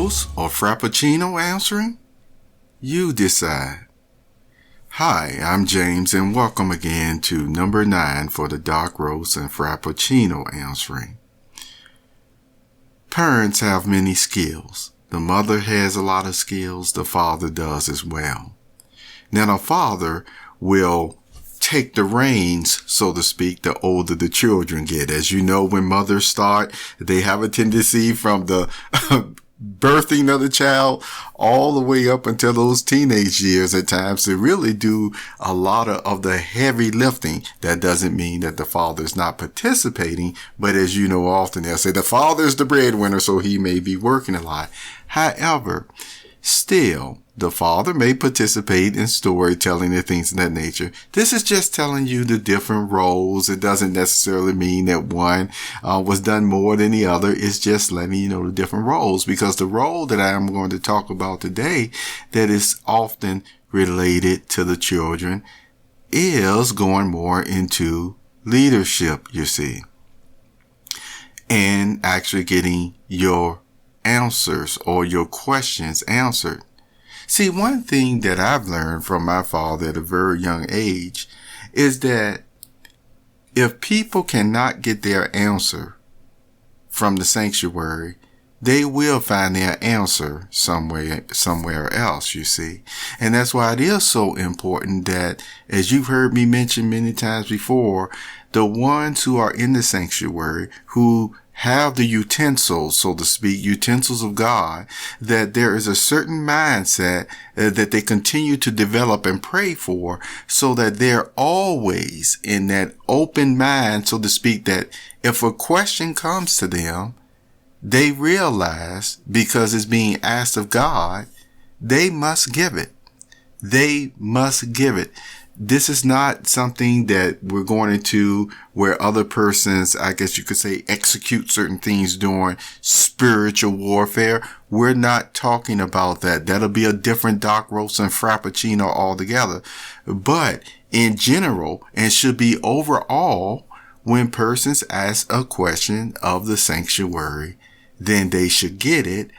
roast or Frappuccino answering? You decide. Hi, I'm James and welcome again to number 9 for the dark roast and Frappuccino answering. Parents have many skills. The mother has a lot of skills. The father does as well. Now the father will take the reins, so to speak, the older the children get. As you know, when mothers start, they have a tendency from the birthing of the child all the way up until those teenage years at times to really do a lot of the heavy lifting. That doesn't mean that the father is not participating, but as you know, often they'll say the father is the breadwinner, so he may be working a lot. However, still, the father may participate in storytelling and things of that nature. This is just telling you the different roles. It doesn't necessarily mean that one was done more than the other. It's just letting you know the different roles, because the role that I am going to talk about today that is often related to the children is going more into leadership, you see, and actually getting your answers or your questions answered. See, one thing that I've learned from my father at a very young age is that if people cannot get their answer from the sanctuary, they will find their answer somewhere else, you see. And that's why it is so important that, as you've heard me mention many times before, the ones who are in the sanctuary, who have the utensils, so to speak, utensils of God, that there is a certain mindset that they continue to develop and pray for, so that they're always in that open mind, so to speak, that if a question comes to them, they realize, because it's being asked of God, they must give it. They must give it. This is not something that we're going into where other persons, I guess you could say, execute certain things during spiritual warfare. We're not talking about that. That'll be a different dark roast and Frappuccino altogether. But in general, and should be overall, when persons ask a question of the sanctuary, then they should get it,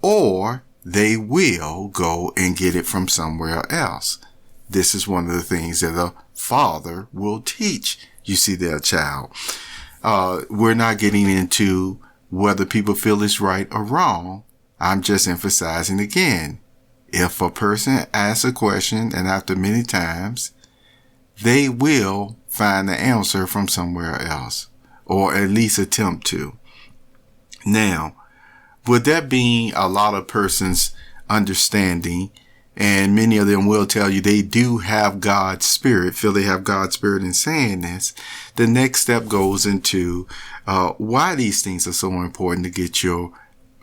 or they will go and get it from somewhere else. This is one of the things that a father will teach, you see, their child. We're not getting into whether people feel it's right or wrong. I'm just emphasizing again, if a person asks a question and after many times, they will find the answer from somewhere else, or at least attempt to. Now, with that being a lot of persons' understanding, and many of them will tell you they do have God's spirit, feel they have God's spirit in saying this, the next step goes into why these things are so important to get your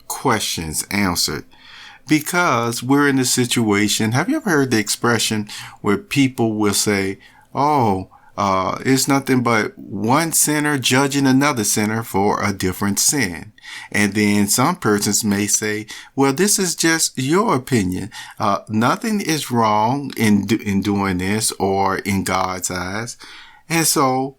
questions answered. Because we're in a situation, have you ever heard the expression where people will say, it's nothing but one sinner judging another sinner for a different sin. And then some persons may say, well, this is just your opinion. Nothing is wrong in doing this or in God's eyes. And so,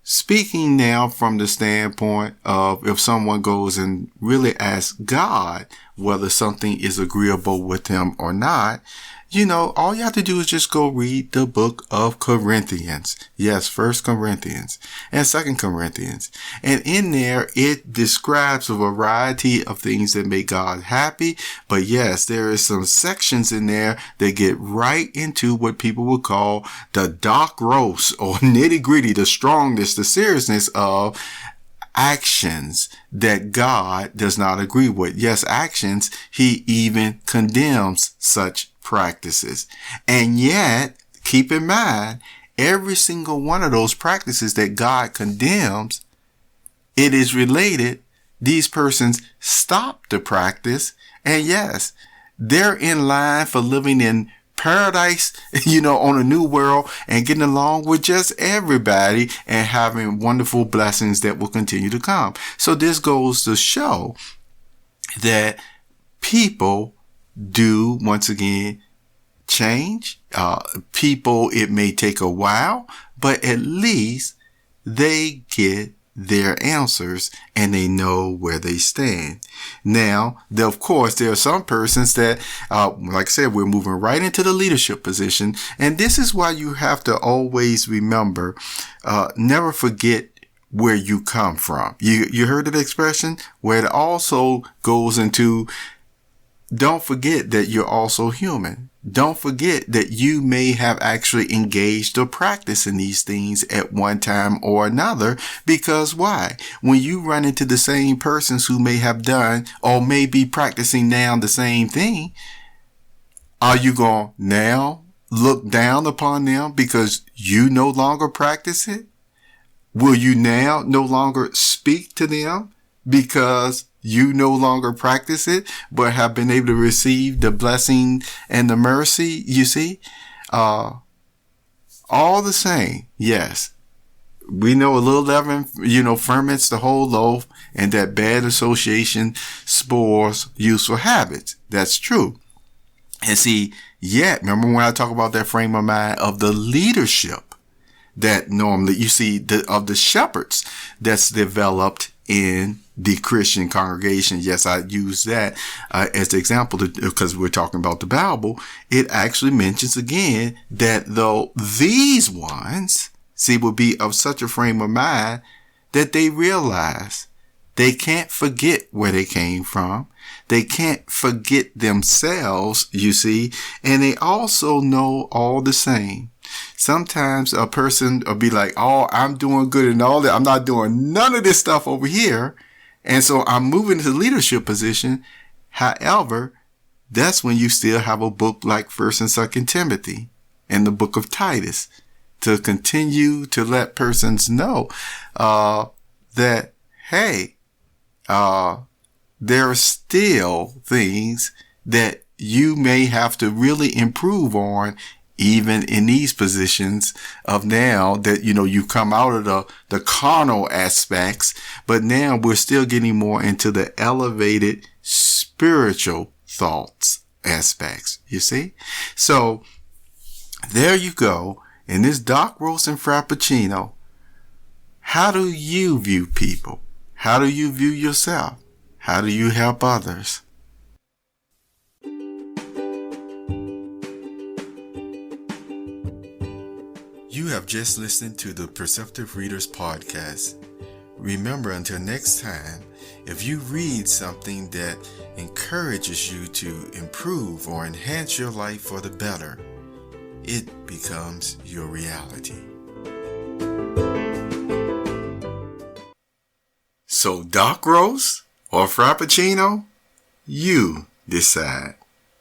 speaking now from the standpoint of if someone goes and really asks God whether something is agreeable with him or not, you know, all you have to do is just go read the book of Corinthians. Yes, 1 Corinthians and 2 Corinthians. And in there, it describes a variety of things that make God happy. But yes, there is some sections in there that get right into what people would call the dark roast or nitty gritty, the strongness, the seriousness of actions that God does not agree with. Yes, actions, he even condemns such practices. And yet, keep in mind, every single one of those practices that God condemns, it is related. These persons stop the practice. And yes, they're in line for living in paradise, on a new world and getting along with just everybody and having wonderful blessings that will continue to come. So this goes to show that people do, once again, change. People, it may take a while, but at least they get their answers and they know where they stand. Now, of course, there are some persons that, like I said, we're moving right into the leadership position. And this is why you have to always remember, never forget where you come from. You heard that expression? Where it also goes into, don't forget that you're also human. Don't forget that you may have actually engaged or practiced in these things at one time or another. Because why? When you run into the same persons who may have done or may be practicing now the same thing, are you going to now look down upon them because you no longer practice it? Will you now no longer speak to them because you no longer practice it, but have been able to receive the blessing and the mercy? You see, all the same. Yes, we know a little leaven, ferments the whole loaf, and that bad association spoils useful habits. That's true. And see, yet, remember when I talk about that frame of mind of the leadership that normally you see of the shepherds that's developed in the Christian congregation. Yes, I use that as the example because we're talking about the Bible. It actually mentions again that though these ones, see, will be of such a frame of mind that they realize they can't forget where they came from. They can't forget themselves, you see, and they also know all the same. Sometimes a person will be like, oh, I'm doing good and all that. I'm not doing none of this stuff over here. And so I'm moving to the leadership position. However, that's when you still have a book like 1st and 2nd Timothy and the book of Titus to continue to let persons know that, hey, there are still things that you may have to really improve on, even in these positions of now that, you come out of the carnal aspects, but now we're still getting more into the elevated spiritual thoughts aspects, you see? So there you go. In this dark roast and frappuccino, how do you view people? How do you view yourself? How do you help others? You have just listened to the Perceptive Readers Podcast. Remember, until next time, if you read something that encourages you to improve or enhance your life for the better, it becomes your reality. So, dark roast or frappuccino? You decide.